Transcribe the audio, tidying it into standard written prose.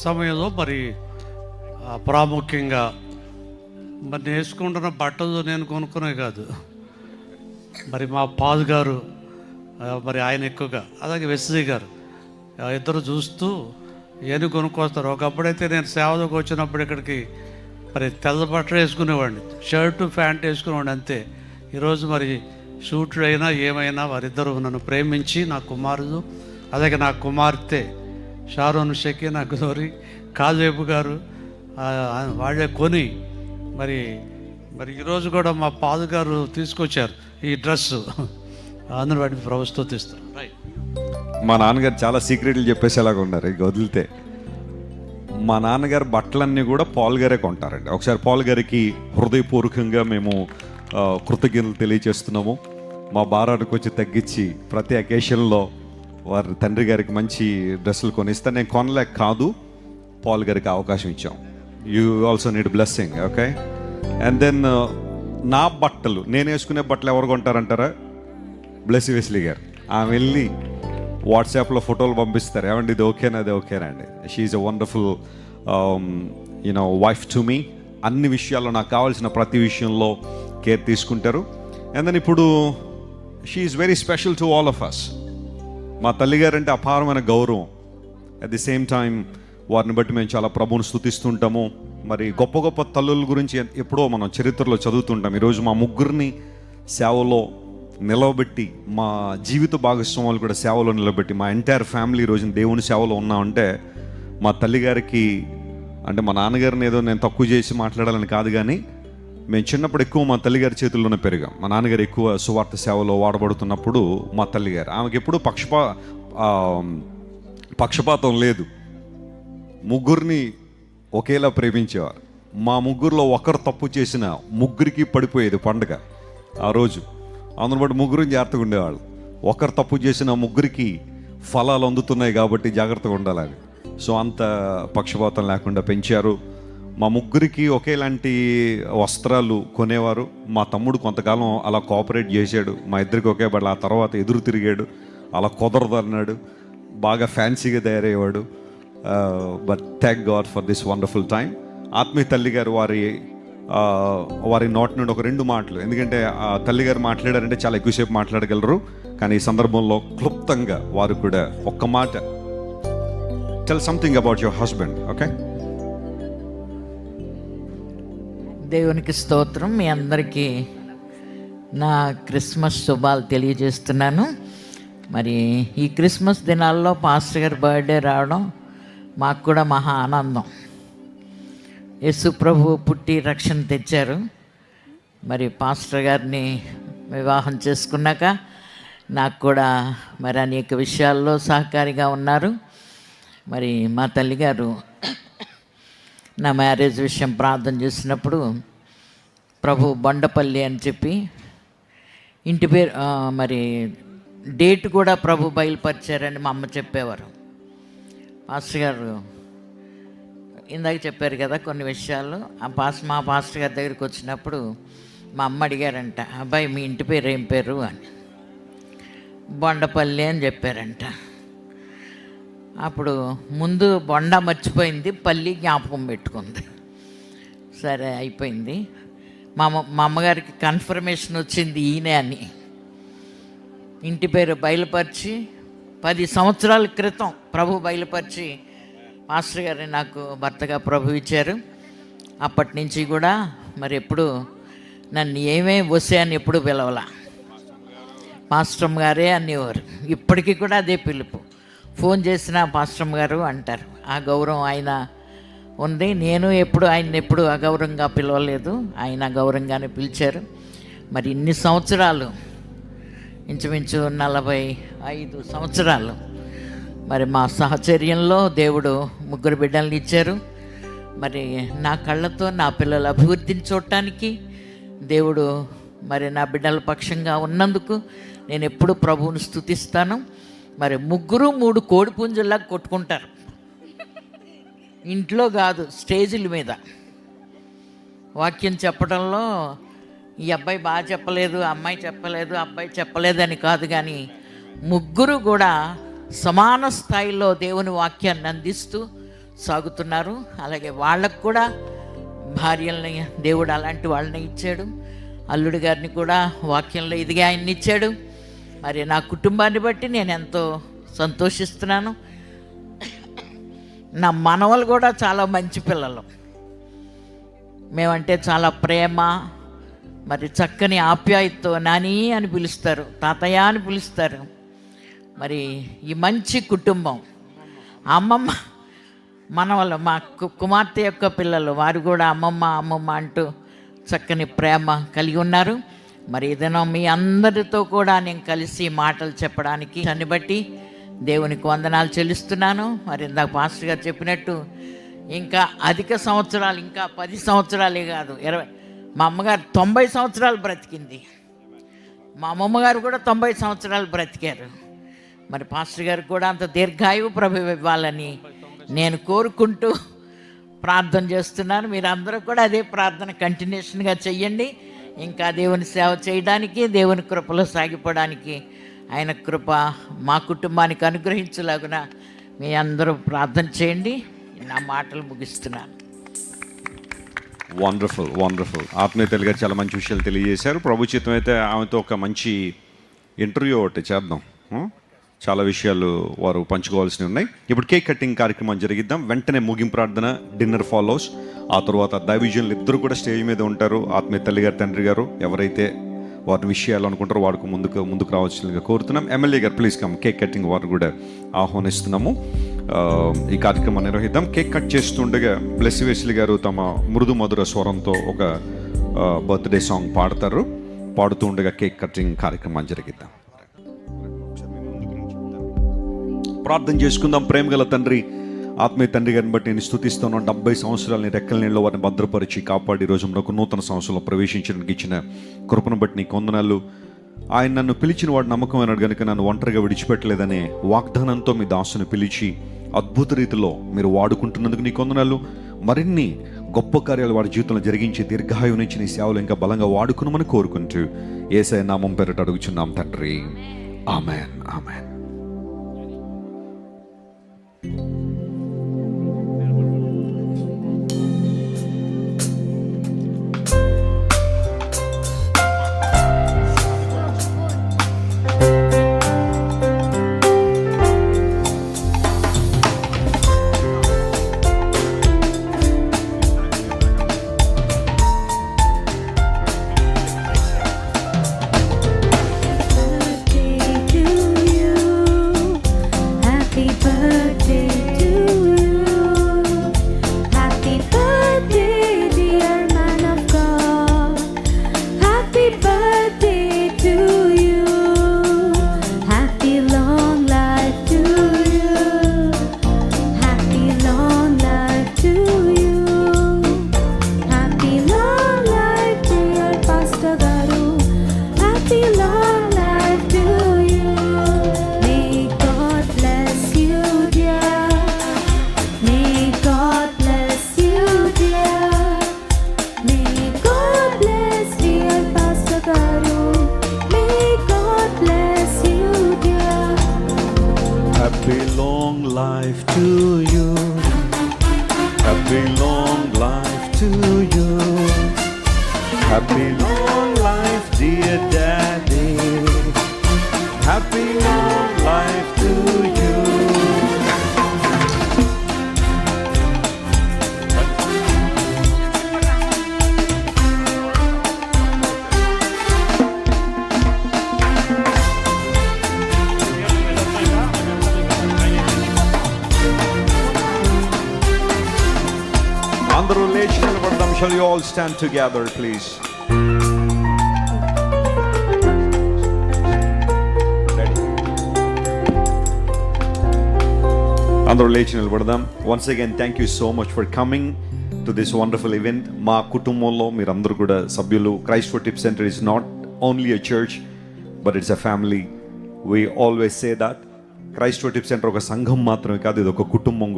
సమయంలో మరి ప్రాముఖ్యంగా మరి నేను వేసుకుంటున్న బట్టలు నేను కొనుక్కునే కాదు, మరి మా పాల్ గారు మరి ఆయన ఎక్కువగా, అలాగే వెస్లీ గారు ఇద్దరు చూస్తూ ఇవన్నీ కొనుక్కొస్తారు. ఒకప్పుడైతే నేను సేవలోకి వచ్చినప్పుడు ఇక్కడికి మరి తెల్ల బట్టలు వేసుకునేవాడిని, షర్టు ప్యాంట్ వేసుకునేవాడిని అంతే. ఈరోజు మరి షూట్లు అయినా ఏమైనా వారిద్దరూ నన్ను ప్రేమించి, నా కుమారుడు అలాగే నా కుమార్తె షారోన్ షెకి, నా గౌరి కాజేబు గారు వాళ్ళే కొని మరి ఈరోజు కూడా మా పాదు గారు తీసుకొచ్చారు ఈ డ్రెస్సు. అందరూ వాటిని ప్రస్తుతిస్తారు. రైట్, మా నాన్నగారు చాలా సీక్రెట్లు చెప్పేసేలాగా ఉన్నారు. ఇక వదిలితే మా నాన్నగారు బట్టలన్నీ కూడా పాల్ గారే కొంటారండి. ఒకసారి పాల్ గారికి హృదయపూర్వకంగా మేము కృతజ్ఞతలు తెలియజేస్తున్నాము. మా భారానికి వచ్చి తగ్గించి ప్రతి అకేషన్లో వారి తండ్రి గారికి మంచి డ్రెస్సులు కొనిస్తే నేను కొనలేక కాదు, పాల్ గారికి అవకాశం ఇచ్చాం. You also need blessing, okay. And then నా బట్టలు, నేను వేసుకునే బట్టలు ఎవరు కొంటారంటారా? బ్లెస్సీ వెస్లీ గారు. ఆమె వెళ్ళి వాట్సాప్లో ఫోటోలు పంపిస్తారు, ఏమండి ఇది ఓకేనా, అది ఓకేనా అండి. She's a wonderful you know wife to me. అన్ని విషయాల్లో నాకు కావాల్సిన ప్రతి విషయంలో కేర్ తీసుకుంటారు. అండ్ దెన్ ఇప్పుడు she's very special to all of us. మా తల్లిగారంటే అపారమైన గౌరవం. అట్ ది సేమ్ టైం వారిని బట్టి మేము చాలా ప్రభువుని స్తుతిస్తుంటాము. మరి గొప్ప గొప్ప తల్లుల గురించి ఎప్పుడో మనం చరిత్రలో చదువుతుంటాం. ఈరోజు మా ముగ్గురిని సేవలో నిలవబెట్టి, మా జీవిత భాగస్వాములు కూడా సేవలో నిలబెట్టి, మా ఎంటైర్ ఫ్యామిలీ ఈరోజు దేవుని సేవలో ఉన్నామంటే మా తల్లిగారికి, అంటే మా నాన్నగారిని ఏదో నేను తక్కువ చేసి మాట్లాడాలని కాదు, కానీ మేము చిన్నప్పుడు ఎక్కువ మా తల్లిగారి చేతుల్లోనే పెరిగాం. మా నాన్నగారు ఎక్కువ సువార్త సేవలో వాడబడుతున్నప్పుడు మా తల్లిగారు, ఆమెకి ఎప్పుడూ పక్షపాతం లేదు, ముగ్గురిని ఒకేలా ప్రేమించేవారు. మా ముగ్గురులో ఒకరు తప్పు చేసిన ముగ్గురికి పడిపోయేది పండుగ ఆ రోజు. అందును బట్టి ముగ్గురు జాగ్రత్తగా ఉండేవాళ్ళు. ఒకరు తప్పు చేసిన ముగ్గురికి ఫలాలు అందుతున్నాయి కాబట్టి జాగ్రత్తగా ఉండాలని. సో అంత పక్షపాతం లేకుండా పెంచారు. మా ముగ్గురికి ఒకేలాంటి వస్త్రాలు కొనేవారు. మా తమ్ముడు కొంతకాలం అలా కోఆపరేట్ చేశాడు, మా ఇద్దరికి ఒకే బట్ల. ఆ తర్వాత ఎదురు తిరిగాడు, అలా కుదరదు అన్నాడు, బాగా ఫ్యాన్సీగా తయారయ్యేవాడు. But thank God for this wonderful time. ఆత్మీయ తల్లిగారు వారి నోటి నుండి ఒక 2 మాటలు, ఎందుకంటే ఆ తల్లిగారు మాట్లాడారంటే చాలా ఎక్కువసేపు మాట్లాడగలరు, కానీ ఈ సందర్భంలో క్లుప్తంగా వారు కూడా ఒక్క మాట, tell something about your husband. Okay. దేవునికి స్తోత్రం. మీ అందరికీ నా క్రిస్మస్ శుభాలు తెలియజేస్తున్నాను. మరి ఈ క్రిస్మస్ దినాల్లో పాస్టర్ గారి బర్త్డే రావడం మాకు కూడా మహా ఆనందం. యేసు ప్రభు పుట్టి రక్షణ తెచ్చారు. మరి పాస్టర్ గారిని వివాహం చేసుకున్నాక నాకు కూడా మరి అనేక విషయాల్లో సహకారిగా ఉన్నారు. మరి మా తల్లిగారు నా మ్యారేజ్ విషయం ప్రార్థన చేసినప్పుడు ప్రభు బొండపల్లి అని చెప్పి ఇంటి పేరు, మరి డేట్ కూడా ప్రభు బయలుపరిచారని మా అమ్మ చెప్పేవారు. పాస్టర్ గారు ఇందాక చెప్పారు కదా కొన్ని విషయాలు. మా పాస్టర్ గారి దగ్గరికి వచ్చినప్పుడు మా అమ్మ అడిగారంట, అబ్బాయి మీ ఇంటి పేరు ఏం పేరు అని. బొండపల్లి అని చెప్పారంట. అప్పుడు ముందు బొండ మర్చిపోయింది, పల్లి జ్ఞాపకం పెట్టుకుంది. సరే అయిపోయింది. మా అమ్మగారికి కన్ఫర్మేషన్ వచ్చింది ఈయనే అని. ఇంటి పేరు బయలుపరిచి 10 సంవత్సరాల క్రితం ప్రభు బయలుపరిచి మాస్టర్ గారిని నాకు భర్తగా ప్రభు ఇచ్చారు. అప్పటి నుంచి కూడా మరి ఎప్పుడు నన్ను ఏమేమి వస్తే అని ఎప్పుడు పిలవలా, పాస్టమ్ గారే అనేవారు. ఇప్పటికీ కూడా అదే పిలుపు. ఫోన్ చేసిన పాస్టమ్ గారు అంటారు. ఆ గౌరవం ఆయన ఉంది. నేను ఆయన ఎప్పుడు అగౌరవంగా పిలవలేదు, ఆయన గౌరవంగానే పిలిచారు. మరి ఇన్ని సంవత్సరాలు, ఇంచుమించు 45 సంవత్సరాలు మరి మా సహచర్యంలో దేవుడు 3 బిడ్డల్ని ఇచ్చారు. మరి నా కళ్ళతో నా పిల్లల అభివృద్ధిని చూడటానికి దేవుడు మరి నా బిడ్డల పక్షంగా ఉన్నందుకు నేను ఎప్పుడు ప్రభువుని స్తుతిస్తాను. మరి 3 కోడి పుంజుల్లాగా కొట్టుకుంటారు, ఇంట్లో కాదు స్టేజీల మీద. వాక్యం చెప్పడంలో ఈ అబ్బాయి బాగా చెప్పలేదు, అమ్మాయి చెప్పలేదు, అబ్బాయి చెప్పలేదని కాదు, కానీ 3 కూడా సమాన స్థాయిలో దేవుని వాక్యాన్ని అందిస్తూ సాగుతున్నారు. అలాగే వాళ్ళకు కూడా భార్యల్ని దేవుడు అలాంటి వాళ్ళని ఇచ్చాడు. అల్లుడి గారిని కూడా వాక్యంలో ఇదిగా ఆయన్ని ఇచ్చాడు. మరి నా కుటుంబాన్ని బట్టి నేను ఎంతో సంతోషిస్తున్నాను. నా మనవలు కూడా చాలా మంచి పిల్లలు. మేమంటే చాలా ప్రేమ, మరి చక్కని ఆప్యాయతతో నాని అని పిలుస్తారు, తాతయ్య అని పిలుస్తారు. మరి ఈ మంచి కుటుంబం, అమ్మమ్మ మనవలు, మా కుమార్తె యొక్క పిల్లలు, వారు కూడా అమ్మమ్మ అమ్మమ్మ అంటూ చక్కని ప్రేమ కలిగి ఉన్నారు. మరి ఏదైనా మీ అందరితో కూడా నేను కలిసి మాటలు చెప్పడానికి దాన్ని బట్టి దేవునికి వందనాలు చెల్లిస్తున్నాను. మరి ఇందాక పాస్టర్ గారు చెప్పినట్టు ఇంకా అధిక సంవత్సరాలు, ఇంకా 10 సంవత్సరాలే కాదు 20. మా అమ్మగారు 90 సంవత్సరాలు బ్రతికింది. మా అమ్మమ్మగారు కూడా 90 సంవత్సరాలు బ్రతికారు. మరి పాస్టర్ గారికి కూడా అంత దీర్ఘాయువు ప్రభు ఇవ్వాలని నేను కోరుకుంటూ ప్రార్థన చేస్తున్నాను. మీరందరూ కూడా అదే ప్రార్థన కంటిన్యూషన్గా చెయ్యండి. ఇంకా దేవుని సేవ చేయడానికి, దేవుని కృపలో సాగిపోవడానికి ఆయన కృప మా కుటుంబానికి అనుగ్రహించలాగున మీ అందరూ ప్రార్థన చేయండి. నా మాటలు ముగిస్తున్నాను. Wonderful wonderful. ఆత్మీయతలు గారు చాలా మంచి విషయాలు తెలియజేశారు. ప్రభు చిత్తం అయితే ఆమెతో ఒక మంచి ఇంటర్వ్యూ ఒకటి చేద్దాం. చాలా విషయాలు వారు పంచుకోవాల్సినవి ఉన్నాయి. ఇప్పుడు కేక్ కటింగ్ కార్యక్రమం జరిగిద్దాం. వెంటనే ముగింపు ప్రార్థన, డిన్నర్ ఫాలోస్. ఆ తర్వాత దైవజనులు ఇద్దరు కూడా స్టేజ్ మీద ఉంటారు. ఆత్మీయ తల్లి గారు, తండ్రి గారు, ఎవరైతే వారి విషయాలు అనుకుంటారో వారికి ముందుకు రావాల్సిందిగా కోరుతున్నాం. ఎమ్మెల్యే గారు ప్లీజ్ కమ్. కేక్ కటింగ్ వారు కూడా ఆహ్వానిస్తున్నాము. ఈ కార్యక్రమం నిర్వహిద్దాం. కేక్ కట్ చేస్తుండగా బ్లెస్సీ వెస్లీ గారు తమ మృదు మధుర స్వరంతో ఒక బర్త్డే సాంగ్ పాడతారు. పాడుతూ ఉండగా కేక్ కటింగ్ కార్యక్రమం జరిగిద్దాం. ప్రార్థన చేసుకుందాం. ప్రేమ గల తండ్రి, ఆత్మీయ తండ్రి గారిని బట్టి నేను స్తుతిస్తున్నాను. 70 సంవత్సరాలని రెక్కల నీళ్ళలో వారిని భద్రపరిచి కాపాడి రోజు ఒక నూతన సంవత్సరంలో ప్రవేశించడానికి ఇచ్చిన కృపను బట్టి నీకు వందనాలు. ఆయన నన్ను పిలిచిన వాడు నమ్మకమైనాడు కనుక నన్ను ఒంటరిగా విడిచిపెట్టలేదనే వాగ్దానంతో మీ దాసుని పిలిచి అద్భుత రీతిలో మీరు వాడుకుంటున్నందుకు నీకు వందనాలు. మరిన్ని గొప్ప కార్యాలు వాడి జీవితంలో జరిగించి దీర్ఘాయువు నుంచి నీ సేవలు ఇంకా బలంగా వాడుకున్నామని కోరుకుంటూ యేసయ్య నామం పేరిట అడుగుచున్నాం తండ్రి. ఆమేన్ ఆమేన్. Happy long life to you. Happy long life to you. Happy long life, dear Daddy. Happy long life to you. అందరూ లేచి నిలబడదాం. Shall you all stand together, please? అందరూ లేచి నిలబడదాం. Once again, thank you so much for coming to this wonderful event. మా కుటుంబంలో మీరందరూ కూడా సభ్యులు. Christ for Tip Center is not only a church, but it's a family. We always say that. Christ for Tip Center ఒక సంఘం మాత్రమే కాదు, ఇది ఒక కుటుంబం.